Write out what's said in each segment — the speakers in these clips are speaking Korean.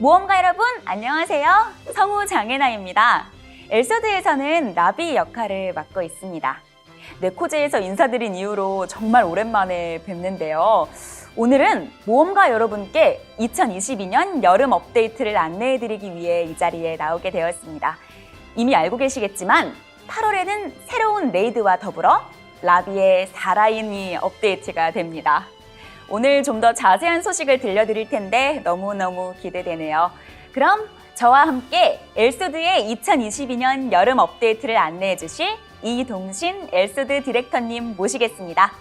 모험가 여러분 안녕하세요. 성우 장혜나입니다. 엘소드에서는 라비 역할을 맡고 있습니다. 네코제에서 인사드린 이후로 정말 오랜만에 뵙는데요. 오늘은 모험가 여러분께 2022년 여름 업데이트를 안내해드리기 위해 이 자리에 나오게 되었습니다. 이미 알고 계시겠지만 8월에는 새로운 레이드와 더불어 라비의 4라인이 업데이트가 됩니다. 오늘 좀 더 자세한 소식을 들려드릴 텐데 너무너무 기대되네요. 그럼 저와 함께 엘소드의 2022년 여름 업데이트를 안내해 주실 이동신 엘소드 디렉터님 모시겠습니다.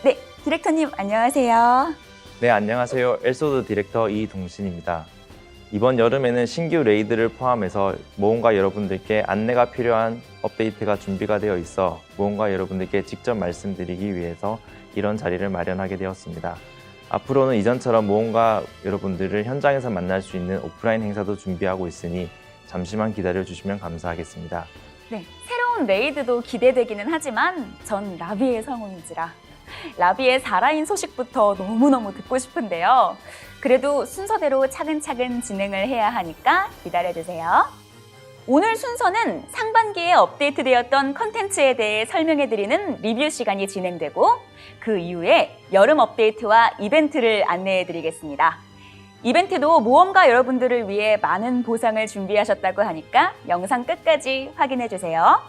네, 디렉터님 안녕하세요. 네, 안녕하세요. 엘소드 디렉터 이동신입니다. 이번 여름에는 신규 레이드를 포함해서 모험가 여러분들께 안내가 필요한 업데이트가 준비가 되어 있어 모험가 여러분들께 직접 말씀드리기 위해서 이런 자리를 마련하게 되었습니다. 앞으로는 이전처럼 모험가 여러분들을 현장에서 만날 수 있는 오프라인 행사도 준비하고 있으니 잠시만 기다려주시면 감사하겠습니다. 네, 새로운 레이드도 기대되기는 하지만 전 라비의 성우인지라 라비의 4라인 소식부터 너무너무 듣고 싶은데요. 그래도 순서대로 차근차근 진행을 해야 하니까 기다려주세요. 오늘 순서는 상반기에 업데이트되었던 컨텐츠에 대해 설명해드리는 리뷰 시간이 진행되고 그 이후에 여름 업데이트와 이벤트를 안내해드리겠습니다. 이벤트도 모험가 여러분들을 위해 많은 보상을 준비하셨다고 하니까 영상 끝까지 확인해주세요.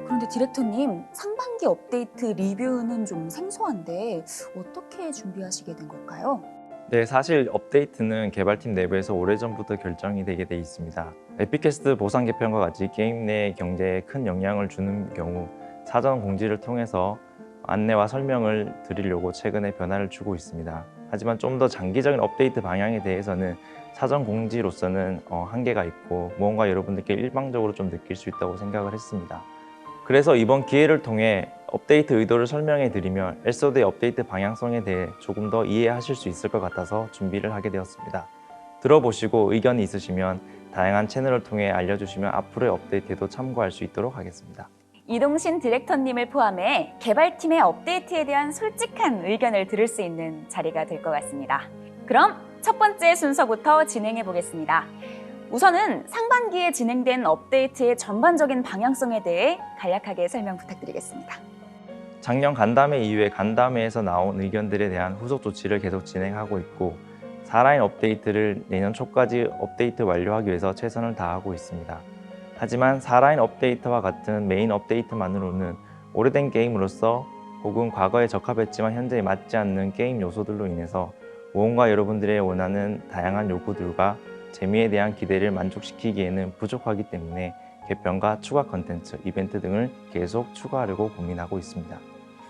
그런데 디렉터님, 상반기 업데이트 리뷰는 좀 생소한데 어떻게 준비하시게 된 걸까요? 네, 사실 업데이트는 개발팀 내부에서 오래전부터 결정이 되게 돼 있습니다. 에픽캐스트 보상 개편과 같이 게임 내 경제에 큰 영향을 주는 경우 사전 공지를 통해서 안내와 설명을 드리려고 최근에 변화를 주고 있습니다. 하지만 좀 더 장기적인 업데이트 방향에 대해서는 사전 공지로서는 한계가 있고 모험가 여러분들께 일방적으로 좀 느낄 수 있다고 생각을 했습니다. 그래서 이번 기회를 통해 업데이트 의도를 설명해 드리며 엘소드의 업데이트 방향성에 대해 조금 더 이해하실 수 있을 것 같아서 준비를 하게 되었습니다. 들어보시고 의견이 있으시면 다양한 채널을 통해 알려주시면 앞으로의 업데이트에도 참고할 수 있도록 하겠습니다. 이동신 디렉터님을 포함해 개발팀의 업데이트에 대한 솔직한 의견을 들을 수 있는 자리가 될 것 같습니다. 그럼 첫 번째 순서부터 진행해 보겠습니다. 우선은 상반기에 진행된 업데이트의 전반적인 방향성에 대해 간략하게 설명 부탁드리겠습니다. 작년 간담회 이후에 간담회에서 나온 의견들에 대한 후속 조치를 계속 진행하고 있고 4라인 업데이트를 내년 초까지 업데이트 완료하기 위해서 최선을 다하고 있습니다. 하지만 4라인 업데이트와 같은 메인 업데이트만으로는 오래된 게임으로서 혹은 과거에 적합했지만 현재에 맞지 않는 게임 요소들로 인해서 모험가 여러분들의 원하는 다양한 요구들과 재미에 대한 기대를 만족시키기에는 부족하기 때문에 개편과 추가 컨텐츠, 이벤트 등을 계속 추가하려고 고민하고 있습니다.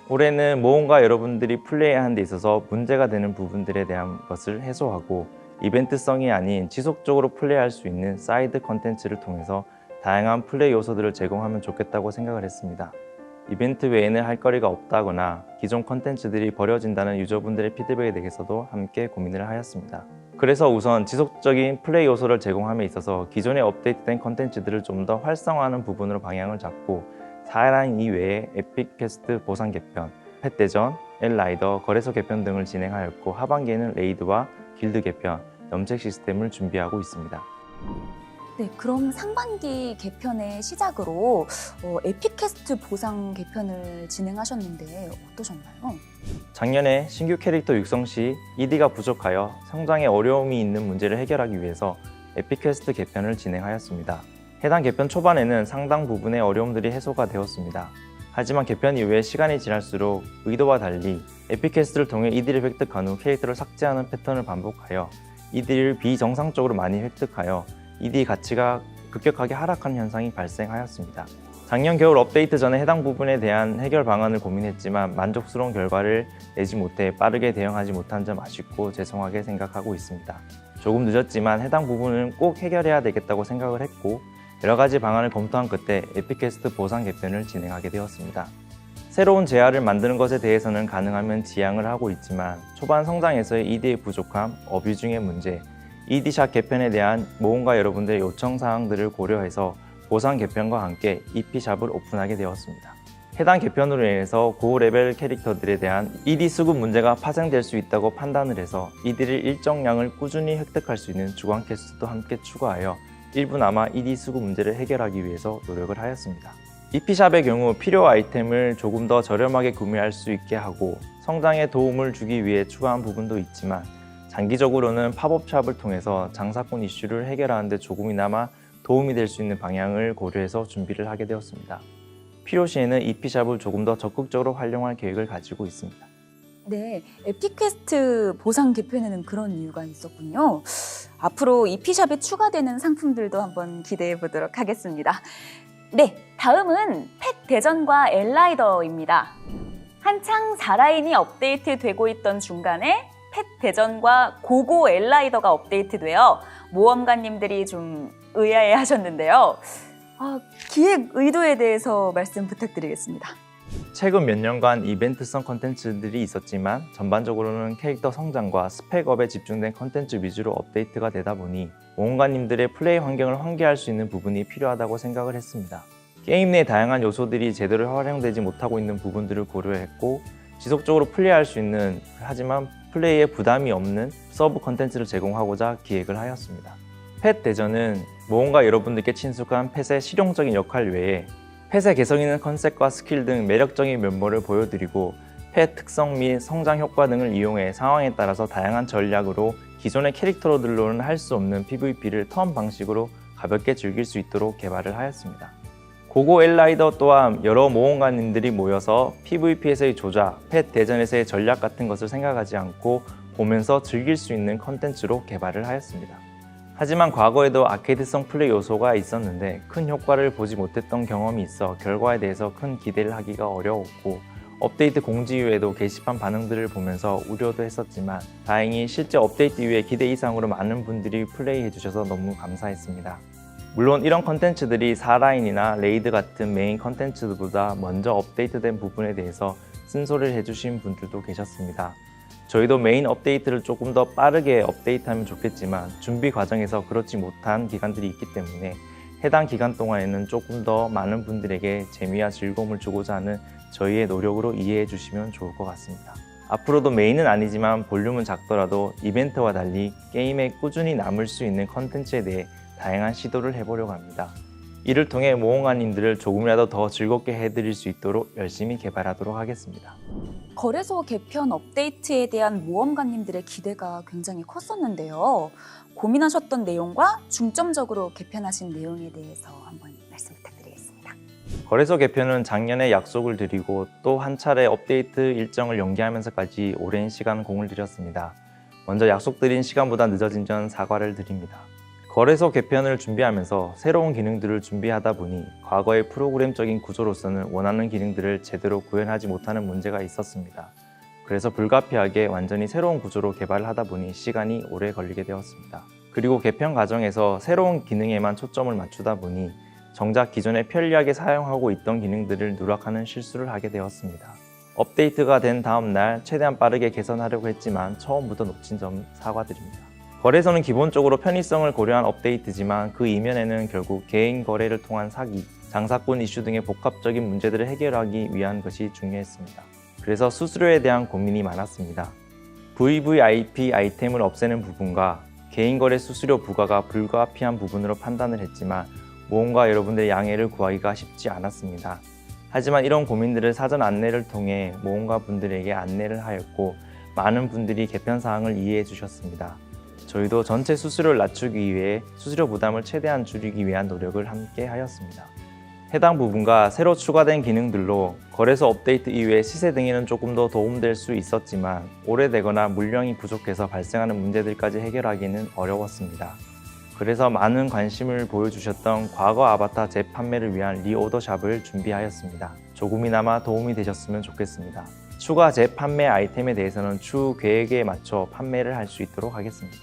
올해는 모험가 여러분들이 플레이하는 데 있어서 문제가 되는 부분들에 대한 것을 해소하고 이벤트성이 아닌 지속적으로 플레이할 수 있는 사이드 컨텐츠를 통해서 다양한 플레이 요소들을 제공하면 좋겠다고 생각을 했습니다. 이벤트 외에는 할 거리가 없다거나 기존 컨텐츠들이 버려진다는 유저분들의 피드백에 대해서도 함께 고민을 하였습니다. 그래서 우선 지속적인 플레이 요소를 제공함에 있어서 기존에 업데이트된 컨텐츠들을 좀 더 활성화하는 부분으로 방향을 잡고 4라인 이외에 에픽캐스트 보상 개편, 펫대전, 엘라이더, 거래소 개편 등을 진행하였고 하반기에는 레이드와 길드 개편, 염색 시스템을 준비하고 있습니다. 네, 그럼 상반기 개편의 시작으로 에픽캐스트 보상 개편을 진행하셨는데 어떠셨나요? 작년에 신규 캐릭터 육성 시 ED가 부족하여 성장에 어려움이 있는 문제를 해결하기 위해서 에픽캐스트 개편을 진행하였습니다. 해당 개편 초반에는 상당 부분의 어려움들이 해소가 되었습니다. 하지만 개편 이후에 시간이 지날수록 의도와 달리 에픽캐스트를 통해 ED를 획득한 후 캐릭터를 삭제하는 패턴을 반복하여 ED를 비정상적으로 많이 획득하여 ED 가치가 급격하게 하락하는 현상이 발생하였습니다. 작년 겨울 업데이트 전에 해당 부분에 대한 해결 방안을 고민했지만 만족스러운 결과를 내지 못해 빠르게 대응하지 못한 점 아쉽고 죄송하게 생각하고 있습니다. 조금 늦었지만 해당 부분은 꼭 해결해야 되겠다고 생각을 했고 여러 가지 방안을 검토한 끝에 에픽캐스트 보상 개편을 진행하게 되었습니다. 새로운 재화를 만드는 것에 대해서는 가능하면 지양을 하고 있지만 초반 성장에서의 ED의 부족함, 어뷰징의 문제, ED샵 개편에 대한 모험가 여러분들의 요청 사항들을 고려해서 보상 개편과 함께 EP샵을 오픈하게 되었습니다. 해당 개편으로 인해서 고레벨 캐릭터들에 대한 ED 수급 문제가 파생될 수 있다고 판단을 해서 이들을 일정량을 꾸준히 획득할 수 있는 주간 퀘스트도 함께 추가하여 일부나마 ED 수급 문제를 해결하기 위해서 노력을 하였습니다. EP샵의 경우 필요 아이템을 조금 더 저렴하게 구매할 수 있게 하고 성장에 도움을 주기 위해 추가한 부분도 있지만 장기적으로는 팝업샵을 통해서 장사꾼 이슈를 해결하는 데 조금이나마 도움이 될 수 있는 방향을 고려해서 준비를 하게 되었습니다. 필요시에는 EP샵을 조금 더 적극적으로 활용할 계획을 가지고 있습니다. 네, 에픽퀘스트 보상 개편에는 그런 이유가 있었군요. 앞으로 EP샵에 추가되는 상품들도 한번 기대해 보도록 하겠습니다. 네, 다음은 펫 대전과 엘라이더입니다. 한창 4라인이 업데이트되고 있던 중간에 펫 대전과 고고 엘라이더가 업데이트되어 모험가님들이 좀 의아해 하셨는데요. 기획 의도에 대해서 말씀 부탁드리겠습니다. 최근 몇 년간 이벤트성 컨텐츠들이 있었지만 전반적으로는 캐릭터 성장과 스펙업에 집중된 컨텐츠 위주로 업데이트가 되다 보니 모험가님들의 플레이 환경을 환기할 수 있는 부분이 필요하다고 생각을 했습니다. 게임 내 다양한 요소들이 제대로 활용되지 못하고 있는 부분들을 고려했고 지속적으로 플레이할 수 있는 하지만 플레이에 부담이 없는 서브 컨텐츠를 제공하고자 기획을 하였습니다. 펫 대전은 모험가 여러분들께 친숙한 펫의 실용적인 역할 외에 펫의 개성 있는 컨셉과 스킬 등 매력적인 면모를 보여드리고 펫 특성 및 성장 효과 등을 이용해 상황에 따라서 다양한 전략으로 기존의 캐릭터들로는 할 수 없는 PVP를 턴 방식으로 가볍게 즐길 수 있도록 개발을 하였습니다. 고고 엘라이더 또한 여러 모험가님들이 모여서 PVP에서의 조작, 펫 대전에서의 전략 같은 것을 생각하지 않고 보면서 즐길 수 있는 컨텐츠로 개발을 하였습니다. 하지만 과거에도 아케이드성 플레이 요소가 있었는데 큰 효과를 보지 못했던 경험이 있어 결과에 대해서 큰 기대를 하기가 어려웠고 업데이트 공지 이후에도 게시판 반응들을 보면서 우려도 했었지만 다행히 실제 업데이트 이후에 기대 이상으로 많은 분들이 플레이해 주셔서 너무 감사했습니다. 물론 이런 컨텐츠들이 4라인이나 레이드 같은 메인 컨텐츠보다 먼저 업데이트된 부분에 대해서 쓴소리를 해주신 분들도 계셨습니다. 저희도 메인 업데이트를 조금 더 빠르게 업데이트하면 좋겠지만 준비 과정에서 그렇지 못한 기간들이 있기 때문에 해당 기간 동안에는 조금 더 많은 분들에게 재미와 즐거움을 주고자 하는 저희의 노력으로 이해해 주시면 좋을 것 같습니다. 앞으로도 메인은 아니지만 볼륨은 작더라도 이벤트와 달리 게임에 꾸준히 남을 수 있는 컨텐츠에 대해 다양한 시도를 해보려고 합니다. 이를 통해 모험가님들을 조금이라도 더 즐겁게 해드릴 수 있도록 열심히 개발하도록 하겠습니다. 거래소 개편 업데이트에 대한 모험가님들의 기대가 굉장히 컸었는데요. 고민하셨던 내용과 중점적으로 개편하신 내용에 대해서 한번 말씀 부탁드리겠습니다. 거래소 개편은 작년에 약속을 드리고 또 한 차례 업데이트 일정을 연기하면서까지 오랜 시간 공을 들였습니다. 먼저 약속드린 시간보다 늦어진 점 사과를 드립니다. 거래소 개편을 준비하면서 새로운 기능들을 준비하다 보니 과거의 프로그램적인 구조로서는 원하는 기능들을 제대로 구현하지 못하는 문제가 있었습니다. 그래서 불가피하게 완전히 새로운 구조로 개발을 하다 보니 시간이 오래 걸리게 되었습니다. 그리고 개편 과정에서 새로운 기능에만 초점을 맞추다 보니 정작 기존에 편리하게 사용하고 있던 기능들을 누락하는 실수를 하게 되었습니다. 업데이트가 된 다음 날 최대한 빠르게 개선하려고 했지만 처음부터 놓친 점 사과드립니다. 거래소는 기본적으로 편의성을 고려한 업데이트지만 그 이면에는 결국 개인 거래를 통한 사기, 장사꾼 이슈 등의 복합적인 문제들을 해결하기 위한 것이 중요했습니다. 그래서 수수료에 대한 고민이 많았습니다. VVIP 아이템을 없애는 부분과 개인 거래 수수료 부과가 불가피한 부분으로 판단을 했지만 모험가 여러분들의 양해를 구하기가 쉽지 않았습니다. 하지만 이런 고민들을 사전 안내를 통해 모험가 분들에게 안내를 하였고 많은 분들이 개편 사항을 이해해 주셨습니다. 저희도 전체 수수료를 낮추기 위해 수수료 부담을 최대한 줄이기 위한 노력을 함께 하였습니다. 해당 부분과 새로 추가된 기능들로 거래소 업데이트 이후에 시세 등에는 조금 더 도움될 수 있었지만 오래되거나 물량이 부족해서 발생하는 문제들까지 해결하기는 어려웠습니다. 그래서 많은 관심을 보여주셨던 과거 아바타 재판매를 위한 리오더샵을 준비하였습니다. 조금이나마 도움이 되셨으면 좋겠습니다. 추가 재판매 아이템에 대해서는 추후 계획에 맞춰 판매를 할 수 있도록 하겠습니다.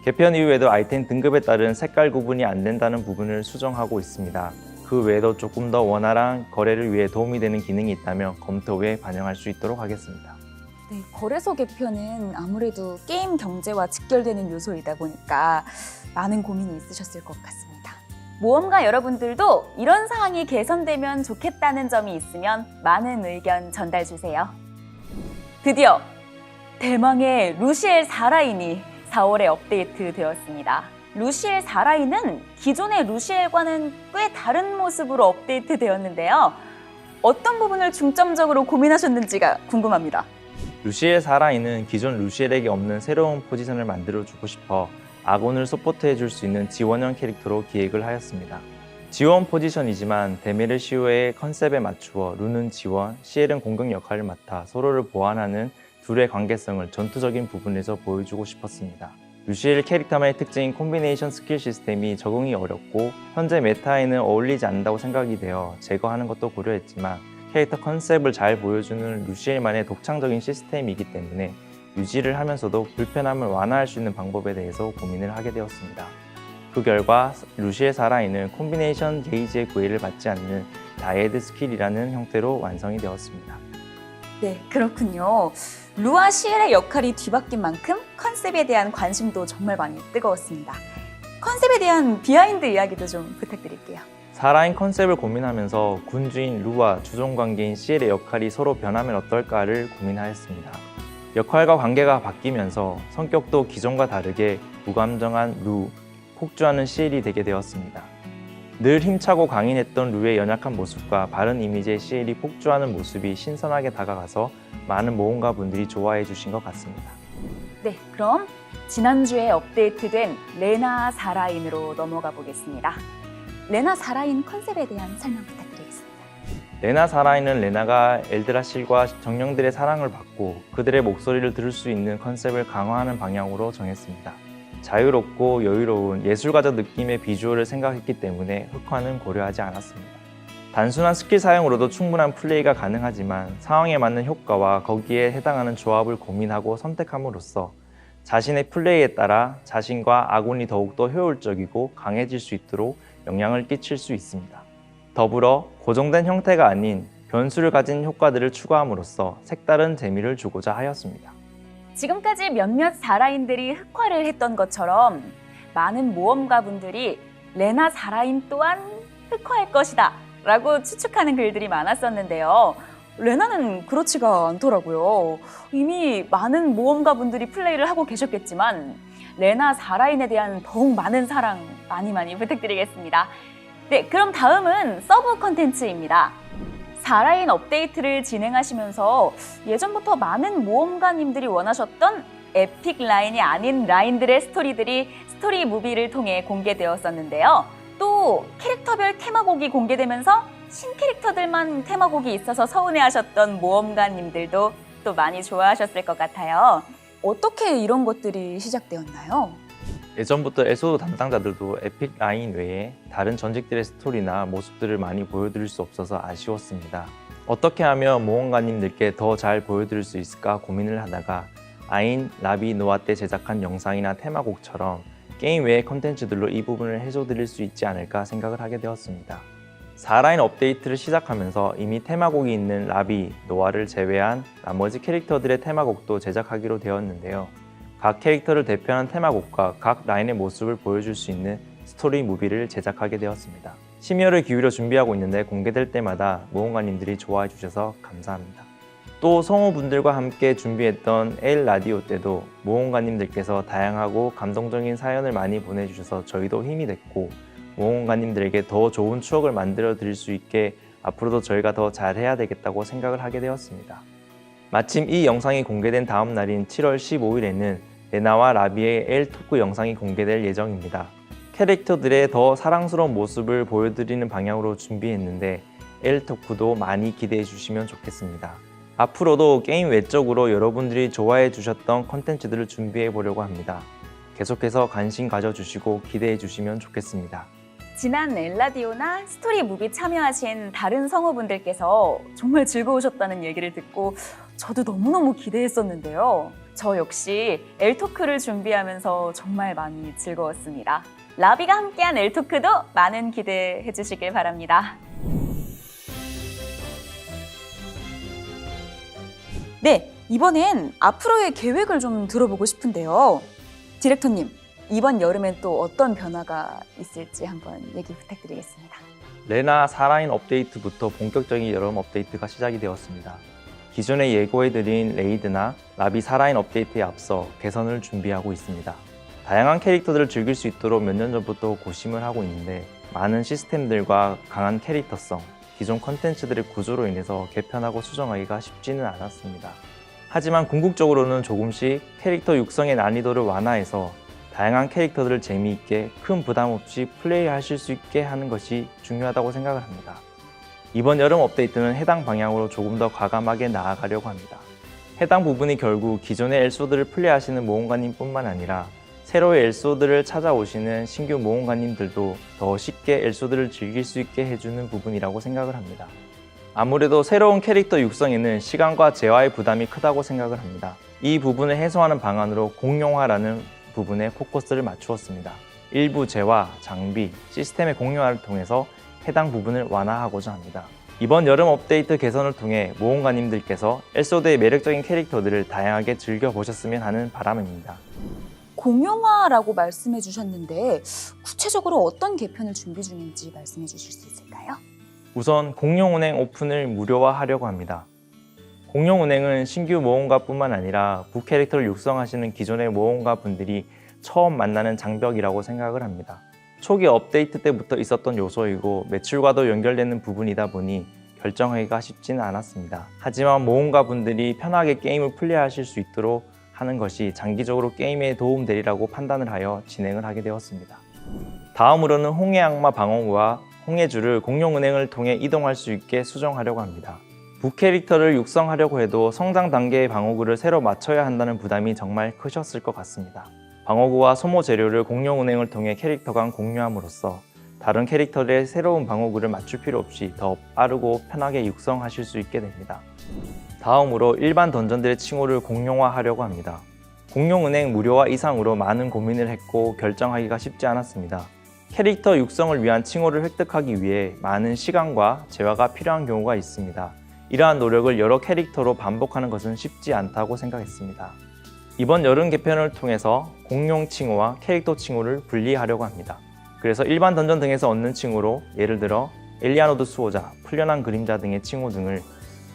개편 이후에도 아이템 등급에 따른 색깔 구분이 안 된다는 부분을 수정하고 있습니다. 그 외에도 조금 더 원활한 거래를 위해 도움이 되는 기능이 있다면 검토 후에 반영할 수 있도록 하겠습니다. 네, 거래소 개편은 아무래도 게임 경제와 직결되는 요소이다 보니까 많은 고민이 있으셨을 것 같습니다. 모험가 여러분들도 이런 사항이 개선되면 좋겠다는 점이 있으면 많은 의견 전달 주세요. 드디어 대망의 루시엘 4라인이 4월에 업데이트 되었습니다. 루시엘 4라인은 기존의 루시엘과는 꽤 다른 모습으로 업데이트 되었는데요. 어떤 부분을 중점적으로 고민하셨는지가 궁금합니다. 루시엘 사라인은 기존 루시엘에게 없는 새로운 포지션을 만들어주고 싶어 아군을 서포트해줄 수 있는 지원형 캐릭터로 기획을 하였습니다. 지원 포지션이지만 데메르시오의 컨셉에 맞추어 루는 지원, 시엘은 공격 역할을 맡아 서로를 보완하는 둘의 관계성을 전투적인 부분에서 보여주고 싶었습니다. 루시엘 캐릭터만의 특징인 콤비네이션 스킬 시스템이 적응이 어렵고 현재 메타에는 어울리지 않는다고 생각이 되어 제거하는 것도 고려했지만 캐릭터 컨셉을 잘 보여주는 루시엘만의 독창적인 시스템이기 때문에 유지를 하면서도 불편함을 완화할 수 있는 방법에 대해서 고민을 하게 되었습니다. 그 결과 루시엘 사라인은 콤비네이션 게이지의 구애를 받지 않는 다이애드 스킬이라는 형태로 완성이 되었습니다. 네, 그렇군요. 루와 시엘의 역할이 뒤바뀐 만큼 컨셉에 대한 관심도 정말 많이 뜨거웠습니다. 컨셉에 대한 비하인드 이야기도 좀 부탁드릴게요. 사라인 컨셉을 고민하면서 군주인 루와 주종 관계인 시엘의 역할이 서로 변하면 어떨까를 고민하였습니다. 역할과 관계가 바뀌면서 성격도 기존과 다르게 무감정한 루, 폭주하는 시엘이 되게 되었습니다. 늘 힘차고 강인했던 루의 연약한 모습과 바른 이미지의 시엘이 폭주하는 모습이 신선하게 다가가서 많은 모험가 분들이 좋아해 주신 것 같습니다. 네, 그럼 지난주에 업데이트된 레나 사라인으로 넘어가 보겠습니다. 레나 사라인 컨셉에 대한 설명 부탁드리겠습니다. 레나 사라인은 레나가 엘드라실과 정령들의 사랑을 받고 그들의 목소리를 들을 수 있는 컨셉을 강화하는 방향으로 정했습니다. 자유롭고 여유로운 예술가적 느낌의 비주얼을 생각했기 때문에 흑화는 고려하지 않았습니다. 단순한 스킬 사용으로도 충분한 플레이가 가능하지만 상황에 맞는 효과와 거기에 해당하는 조합을 고민하고 선택함으로써 자신의 플레이에 따라 자신과 아군이 더욱더 효율적이고 강해질 수 있도록 영향을 끼칠 수 있습니다. 더불어 고정된 형태가 아닌 변수를 가진 효과들을 추가함으로써 색다른 재미를 주고자 하였습니다. 지금까지 몇몇 사라인들이 흑화를 했던 것처럼 많은 모험가분들이 레나 사라인 또한 흑화할 것이다 라고 추측하는 글들이 많았었는데요. 레나는 그렇지가 않더라고요. 이미 많은 모험가분들이 플레이를 하고 계셨겠지만 레나 사라인에 대한 더욱 많은 사랑 많이 부탁드리겠습니다. 네, 그럼 다음은 서브 컨텐츠입니다. 4라인 업데이트를 진행하시면서 예전부터 많은 모험가님들이 원하셨던 에픽 라인이 아닌 라인들의 스토리들이 스토리 무비를 통해 공개되었었는데요. 또 캐릭터별 테마곡이 공개되면서 신캐릭터들만 테마곡이 있어서 서운해하셨던 모험가님들도 또 많이 좋아하셨을 것 같아요. 어떻게 이런 것들이 시작되었나요? 예전부터 에소드 담당자들도 에픽 라인 외에 다른 전직들의 스토리나 모습들을 많이 보여드릴 수 없어서 아쉬웠습니다. 어떻게 하면 모험가님들께 더 잘 보여드릴 수 있을까 고민을 하다가 아인, 라비, 노아 때 제작한 영상이나 테마곡처럼 게임 외의 컨텐츠들로 이 부분을 해줘드릴 수 있지 않을까 생각을 하게 되었습니다. 4라인 업데이트를 시작하면서 이미 테마곡이 있는 라비, 노아를 제외한 나머지 캐릭터들의 테마곡도 제작하기로 되었는데요. 각 캐릭터를 대표하는 테마곡과 각 라인의 모습을 보여줄 수 있는 스토리 무비를 제작하게 되었습니다. 심혈을 기울여 준비하고 있는데 공개될 때마다 모험가님들이 좋아해 주셔서 감사합니다. 또 성우분들과 함께 준비했던 엘 라디오 때도 모험가님들께서 다양하고 감동적인 사연을 많이 보내주셔서 저희도 힘이 됐고 모험가님들에게 더 좋은 추억을 만들어 드릴 수 있게 앞으로도 저희가 더 잘해야 되겠다고 생각을 하게 되었습니다. 마침 이 영상이 공개된 다음 날인 7월 15일에는 레나와 라비의 엘 토크 영상이 공개될 예정입니다. 캐릭터들의 더 사랑스러운 모습을 보여드리는 방향으로 준비했는데 엘 토크도 많이 기대해 주시면 좋겠습니다. 앞으로도 게임 외적으로 여러분들이 좋아해 주셨던 컨텐츠들을 준비해 보려고 합니다. 계속해서 관심 가져주시고 기대해 주시면 좋겠습니다. 지난 엘라디오나 스토리 무비 참여하신 다른 성우분들께서 정말 즐거우셨다는 얘기를 듣고 저도 너무너무 기대했었는데요. 저 역시 엘토크를 준비하면서 정말 많이 즐거웠습니다. 라비가 함께한 엘토크도 많은 기대해 주시길 바랍니다. 네, 이번엔 앞으로의 계획을 좀 들어보고 싶은데요. 디렉터님, 이번 여름엔 또 어떤 변화가 있을지 한번 얘기 부탁드리겠습니다. 레나 4라인 업데이트부터 본격적인 여름 업데이트가 시작이 되었습니다. 기존에 예고해드린 레이드나 나비 4라인 업데이트에 앞서 개선을 준비하고 있습니다. 다양한 캐릭터들을 즐길 수 있도록 몇 년 전부터 고심을 하고 있는데 많은 시스템들과 강한 캐릭터성, 기존 컨텐츠들의 구조로 인해서 개편하고 수정하기가 쉽지는 않았습니다. 하지만 궁극적으로는 조금씩 캐릭터 육성의 난이도를 완화해서 다양한 캐릭터들을 재미있게 큰 부담 없이 플레이하실 수 있게 하는 것이 중요하다고 생각을 합니다. 이번 여름 업데이트는 해당 방향으로 조금 더 과감하게 나아가려고 합니다. 해당 부분이 결국 기존의 엘소드를 플레이하시는 모험가님 뿐만 아니라 새로의 엘소드를 찾아오시는 신규 모험가님들도 더 쉽게 엘소드를 즐길 수 있게 해주는 부분이라고 생각을 합니다. 아무래도 새로운 캐릭터 육성에는 시간과 재화의 부담이 크다고 생각을 합니다. 이 부분을 해소하는 방안으로 공룡화라는 부분에 포커스를 맞추었습니다. 일부 재화, 장비, 시스템의 공룡화를 통해서 해당 부분을 완화하고자 합니다. 이번 여름 업데이트 개선을 통해 모험가님들께서 엘소드의 매력적인 캐릭터들을 다양하게 즐겨보셨으면 하는 바람입니다. 공룡화라고 말씀해 주셨는데 구체적으로 어떤 개편을 준비 중인지 말씀해 주실 수 있을까요? 우선 공룡은행 오픈을 무료화하려고 합니다. 공룡은행은 신규 모험가뿐만 아니라 부캐릭터를 육성하시는 기존의 모험가 분들이 처음 만나는 장벽이라고 생각을 합니다. 초기 업데이트 때부터 있었던 요소이고 매출과도 연결되는 부분이다 보니 결정하기가 쉽지는 않았습니다. 하지만 모험가 분들이 편하게 게임을 플레이하실 수 있도록 하는 것이 장기적으로 게임에 도움되리라고 판단을 하여 진행을 하게 되었습니다. 다음으로는 홍해 악마 방어구와 홍해주를 공룡은행을 통해 이동할 수 있게 수정하려고 합니다. 부캐릭터를 육성하려고 해도 성장 단계의 방어구를 새로 맞춰야 한다는 부담이 정말 크셨을 것 같습니다. 방어구와 소모 재료를 공룡은행을 통해 캐릭터 간 공유함으로써 다른 캐릭터들의 새로운 방어구를 맞출 필요 없이 더 빠르고 편하게 육성하실 수 있게 됩니다. 다음으로 일반 던전들의 칭호를 공룡화하려고 합니다. 공룡은행 무료화 이상으로 많은 고민을 했고 결정하기가 쉽지 않았습니다. 캐릭터 육성을 위한 칭호를 획득하기 위해 많은 시간과 재화가 필요한 경우가 있습니다. 이러한 노력을 여러 캐릭터로 반복하는 것은 쉽지 않다고 생각했습니다. 이번 여름 개편을 통해서 공룡 칭호와 캐릭터 칭호를 분리하려고 합니다. 그래서 일반 던전 등에서 얻는 칭호로 예를 들어 엘리아노드 수호자, 풀려난 그림자 등의 칭호 등을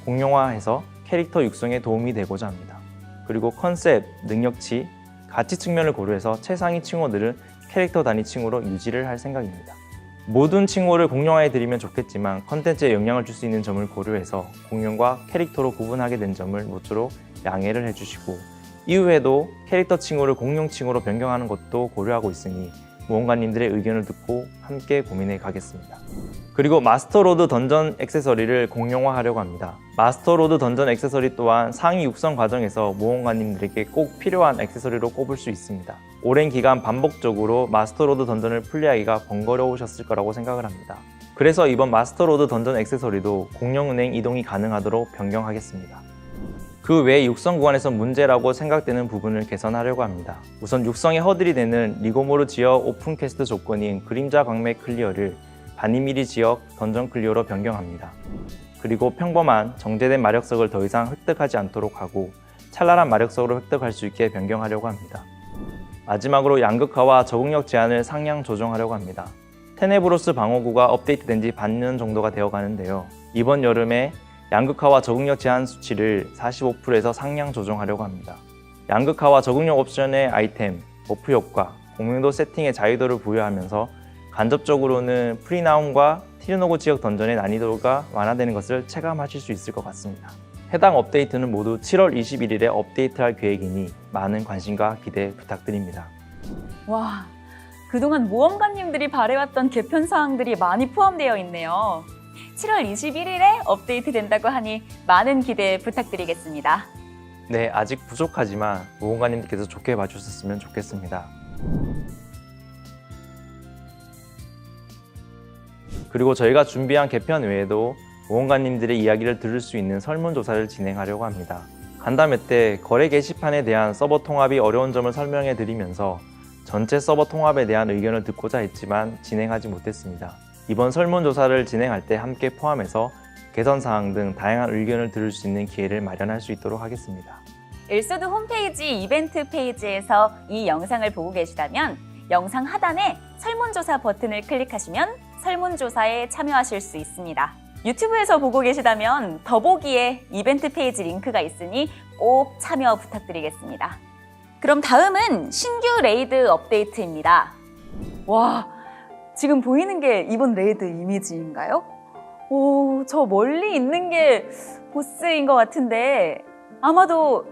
공룡화해서 캐릭터 육성에 도움이 되고자 합니다. 그리고 컨셉, 능력치, 가치 측면을 고려해서 최상위 칭호들은 캐릭터 단위 칭호로 유지를 할 생각입니다. 모든 칭호를 공룡화해드리면 좋겠지만 컨텐츠에 영향을 줄 수 있는 점을 고려해서 공룡과 캐릭터로 구분하게 된 점을 모쪼록 양해를 해주시고 이후에도 캐릭터 칭호를 공룡 칭호로 변경하는 것도 고려하고 있으니 모험가님들의 의견을 듣고 함께 고민해 가겠습니다. 그리고 마스터로드 던전 액세서리를 공룡화하려고 합니다. 마스터로드 던전 액세서리 또한 상위 육성 과정에서 모험가님들에게 꼭 필요한 액세서리로 꼽을 수 있습니다. 오랜 기간 반복적으로 마스터로드 던전을 플레이하기가 번거로우셨을 거라고 생각을 합니다. 그래서 이번 마스터로드 던전 액세서리도 공룡은행 이동이 가능하도록 변경하겠습니다. 그 외 육성 구간에서 문제라고 생각되는 부분을 개선하려고 합니다. 우선 육성의 허들이 되는 리고모르 지역 오픈 퀘스트 조건인 그림자 광맥 클리어를 바니미리 지역 던전 클리어로 변경합니다. 그리고 평범한 정제된 마력석을 더 이상 획득하지 않도록 하고 찬란한 마력석으로 획득할 수 있게 변경하려고 합니다. 마지막으로 양극화와 적응력 제한을 상향 조정하려고 합니다. 테네브로스 방어구가 업데이트된 지 반년 정도가 되어 가는데요. 이번 여름에 양극화와 적응력 제한 수치를 45%에서 상향 조정하려고 합니다. 양극화와 적응력 옵션의 아이템, 버프 효과, 공명도 세팅의 자유도를 부여하면서 간접적으로는 프리나움과 티르노고 지역 던전의 난이도가 완화되는 것을 체감하실 수 있을 것 같습니다. 해당 업데이트는 모두 7월 21일에 업데이트할 계획이니 많은 관심과 기대 부탁드립니다. 와, 그동안 모험가님들이 바래왔던 개편 사항들이 많이 포함되어 있네요. 7월 21일에 업데이트 된다고 하니 많은 기대 부탁드리겠습니다. 네, 아직 부족하지만 모험가님들께서 좋게 봐주셨으면 좋겠습니다. 그리고 저희가 준비한 개편 외에도 모험가님들의 이야기를 들을 수 있는 설문조사를 진행하려고 합니다. 간담회 때 거래 게시판에 대한 서버 통합이 어려운 점을 설명해 드리면서 전체 서버 통합에 대한 의견을 듣고자 했지만 진행하지 못했습니다. 이번 설문조사를 진행할 때 함께 포함해서 개선사항 등 다양한 의견을 들을 수 있는 기회를 마련할 수 있도록 하겠습니다. 엘소드 홈페이지 이벤트 페이지에서 이 영상을 보고 계시다면 영상 하단에 설문조사 버튼을 클릭하시면 설문조사에 참여하실 수 있습니다. 유튜브에서 보고 계시다면 더보기에 이벤트 페이지 링크가 있으니 꼭 참여 부탁드리겠습니다. 그럼 다음은 신규 레이드 업데이트입니다. 와, 지금 보이는 게 이번 레이드 이미지인가요? 오, 저 멀리 있는 게 보스인 것 같은데 아마도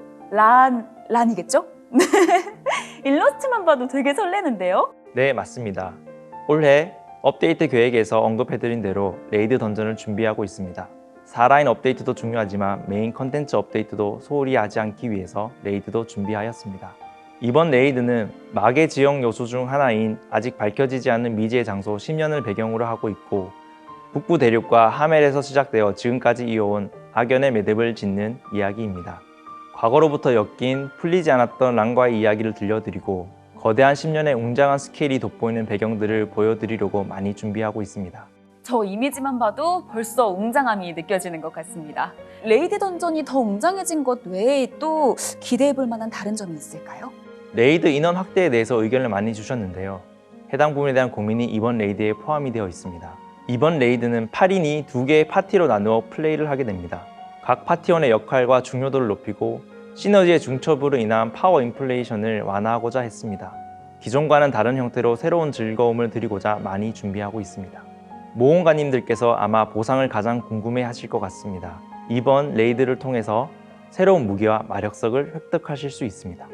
란이겠죠? 일러스트만 봐도 되게 설레는데요? 네, 맞습니다. 올해 업데이트 계획에서 언급해드린 대로 레이드 던전을 준비하고 있습니다. 4라인 업데이트도 중요하지만 메인 컨텐츠 업데이트도 소홀히 하지 않기 위해서 레이드도 준비하였습니다. 이번 레이드는 마계 지역 요소 중 하나인 아직 밝혀지지 않는 미지의 장소 10년을 배경으로 하고 있고 북부 대륙과 하멜에서 시작되어 지금까지 이어온 악연의 매듭을 짓는 이야기입니다. 과거로부터 엮인 풀리지 않았던 란과의 이야기를 들려드리고 거대한 10년의 웅장한 스케일이 돋보이는 배경들을 보여드리려고 많이 준비하고 있습니다. 저 이미지만 봐도 벌써 웅장함이 느껴지는 것 같습니다. 레이드 던전이 더 웅장해진 것 외에 또 기대해볼 만한 다른 점이 있을까요? 레이드 인원 확대에 대해서 의견을 많이 주셨는데요. 해당 부분에 대한 고민이 이번 레이드에 포함이 되어 있습니다. 이번 레이드는 8인이 2개의 파티로 나누어 플레이를 하게 됩니다. 각 파티원의 역할과 중요도를 높이고 시너지의 중첩으로 인한 파워 인플레이션을 완화하고자 했습니다. 기존과는 다른 형태로 새로운 즐거움을 드리고자 많이 준비하고 있습니다. 모험가님들께서 아마 보상을 가장 궁금해 하실 것 같습니다. 이번 레이드를 통해서 새로운 무기와 마력석을 획득하실 수 있습니다.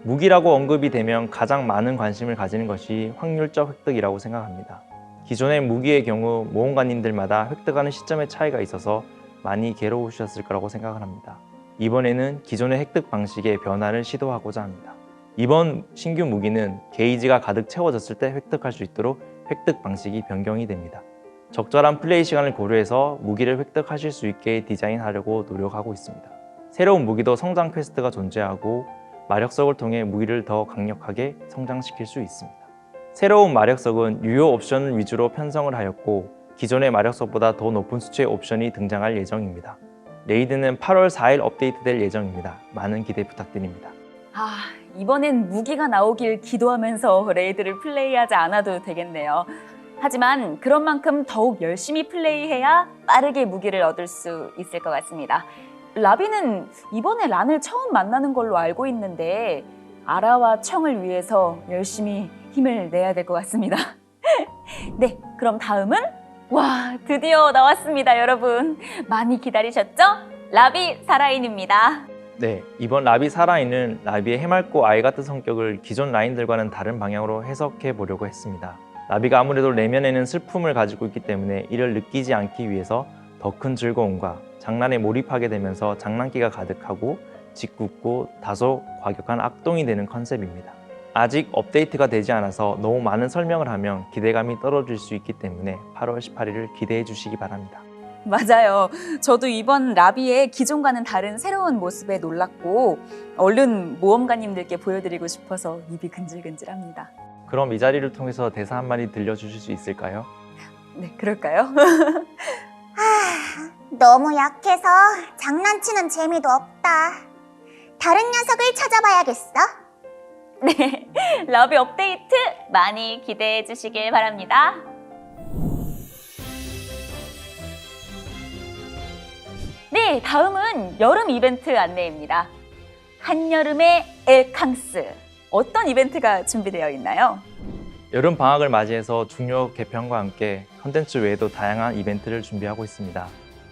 무기라고 언급이 되면 가장 많은 관심을 가지는 것이 확률적 획득이라고 생각합니다. 기존의 무기의 경우 모험가님들마다 획득하는 시점의 차이가 있어서 많이 괴로우셨을 거라고 생각을 합니다. 이번에는 기존의 획득 방식의 변화를 시도하고자 합니다. 이번 신규 무기는 게이지가 가득 채워졌을 때 획득할 수 있도록 획득 방식이 변경이 됩니다. 적절한 플레이 시간을 고려해서 무기를 획득하실 수 있게 디자인하려고 노력하고 있습니다. 새로운 무기도 성장 퀘스트가 존재하고 마력석을 통해 무기를 더 강력하게 성장시킬 수 있습니다. 새로운 마력석은 유효 옵션을 위주로 편성을 하였고 기존의 마력석보다 더 높은 수치의 옵션이 등장할 예정입니다. 레이드는 8월 4일 업데이트될 예정입니다. 많은 기대 부탁드립니다. 이번엔 무기가 나오길 기도하면서 레이드를 플레이하지 않아도 되겠네요. 하지만 그런 만큼 더욱 열심히 플레이해야 빠르게 무기를 얻을 수 있을 것 같습니다. 라비는 이번에 란을 처음 만나는 걸로 알고 있는데 아라와 청을 위해서 열심히 힘을 내야 될 것 같습니다. 네, 그럼 다음은 드디어 나왔습니다, 여러분. 많이 기다리셨죠? 라비 사라인입니다. 네, 이번 라비 사라인은 라비의 해맑고 아이 같은 성격을 기존 라인들과는 다른 방향으로 해석해 보려고 했습니다. 라비가 아무래도 내면에는 슬픔을 가지고 있기 때문에 이를 느끼지 않기 위해서 더 큰 즐거움과 장난에 몰입하게 되면서 장난기가 가득하고 짓궂고 다소 과격한 악동이 되는 컨셉입니다. 아직 업데이트가 되지 않아서 너무 많은 설명을 하면 기대감이 떨어질 수 있기 때문에 8월 18일을 기대해 주시기 바랍니다. 맞아요. 저도 이번 라비의 기존과는 다른 새로운 모습에 놀랐고 얼른 모험가님들께 보여드리고 싶어서 입이 근질근질합니다. 그럼 이 자리를 통해서 대사 한마디 들려주실 수 있을까요? 네, 그럴까요? 너무 약해서 장난치는 재미도 없다. 다른 녀석을 찾아봐야겠어. 네, 라비 업데이트 많이 기대해 주시길 바랍니다. 네, 다음은 여름 이벤트 안내입니다. 한여름의 엘캉스. 어떤 이벤트가 준비되어 있나요? 여름 방학을 맞이해서 중요 개편과 함께 컨텐츠 외에도 다양한 이벤트를 준비하고 있습니다.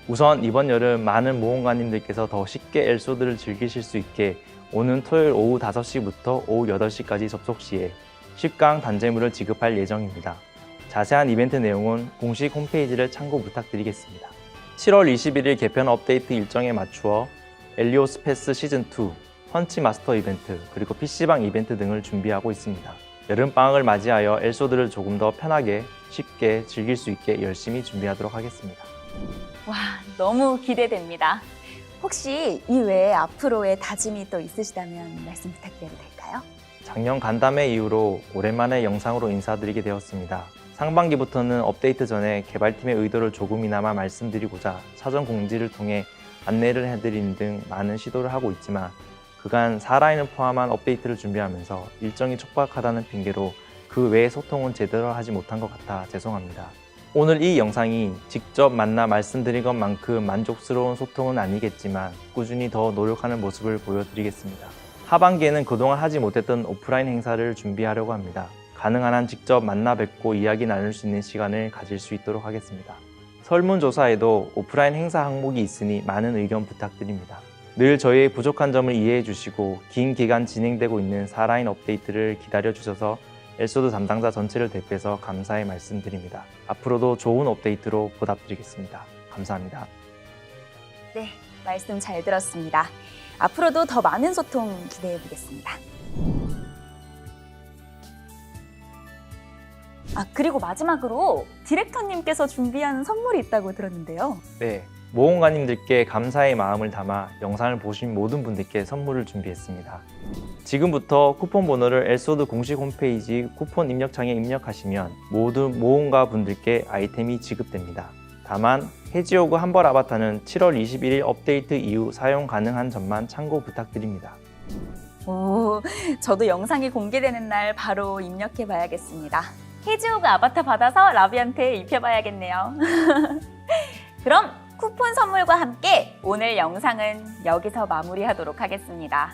우선 이번 여름 많은 모험가님들께서 더 쉽게 엘소드를 즐기실 수 있게 오는 토요일 오후 5시부터 오후 8시까지 접속 시에 10강 단제물을 지급할 예정입니다. 자세한 이벤트 내용은 공식 홈페이지를 참고 부탁드리겠습니다. 7월 21일 개편 업데이트 일정에 맞추어 엘리오스 패스 시즌2, 펀치 마스터 이벤트, 그리고 PC방 이벤트 등을 준비하고 있습니다. 여름방학을 맞이하여 엘소드를 조금 더 편하게 쉽게 즐길 수 있게 열심히 준비하도록 하겠습니다. 너무 기대됩니다. 혹시 이 외에 앞으로의 다짐이 또 있으시다면 말씀 부탁드려도 될까요? 작년 간담회 이후로 오랜만에 영상으로 인사드리게 되었습니다. 상반기부터는 업데이트 전에 개발팀의 의도를 조금이나마 말씀드리고자 사전 공지를 통해 안내를 해드리는 등 많은 시도를 하고 있지만 그간 4라인을 포함한 업데이트를 준비하면서 일정이 촉박하다는 핑계로 그 외의 소통은 제대로 하지 못한 것 같아 죄송합니다. 오늘 이 영상이 직접 만나 말씀드린 것만큼 만족스러운 소통은 아니겠지만 꾸준히 더 노력하는 모습을 보여드리겠습니다. 하반기에는 그동안 하지 못했던 오프라인 행사를 준비하려고 합니다. 가능한 한 직접 만나 뵙고 이야기 나눌 수 있는 시간을 가질 수 있도록 하겠습니다. 설문조사에도 오프라인 행사 항목이 있으니 많은 의견 부탁드립니다. 늘 저희의 부족한 점을 이해해 주시고 긴 기간 진행되고 있는 4라인 업데이트를 기다려 주셔서 엘소드 담당자 전체를 대표해서 감사의 말씀드립니다. 앞으로도 좋은 업데이트로 보답드리겠습니다. 감사합니다. 네, 말씀 잘 들었습니다. 앞으로도 더 많은 소통 기대해 보겠습니다. 그리고 마지막으로 디렉터님께서 준비한 선물이 있다고 들었는데요. 네, 모험가님들께 감사의 마음을 담아 영상을 보신 모든 분들께 선물을 준비했습니다. 지금부터 쿠폰 번호를 엘소드 공식 홈페이지 쿠폰 입력창에 입력하시면 모든 모험가 분들께 아이템이 지급됩니다. 다만 해지오그 한벌 아바타는 7월 21일 업데이트 이후 사용 가능한 점만 참고 부탁드립니다. 오, 저도 영상이 공개되는 날 바로 입력해 봐야겠습니다. 해지오그 아바타 받아서 라비한테 입혀봐야겠네요. 그럼 쿠폰 선물과 함께 오늘 영상은 여기서 마무리하도록 하겠습니다.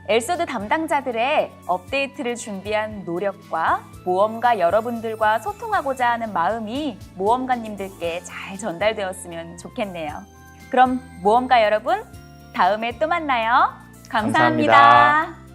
엘소드 담당자들의 업데이트를 준비한 노력과 모험가 여러분들과 소통하고자 하는 마음이 모험가님들께 잘 전달되었으면 좋겠네요. 그럼 모험가 여러분, 다음에 또 만나요. 감사합니다.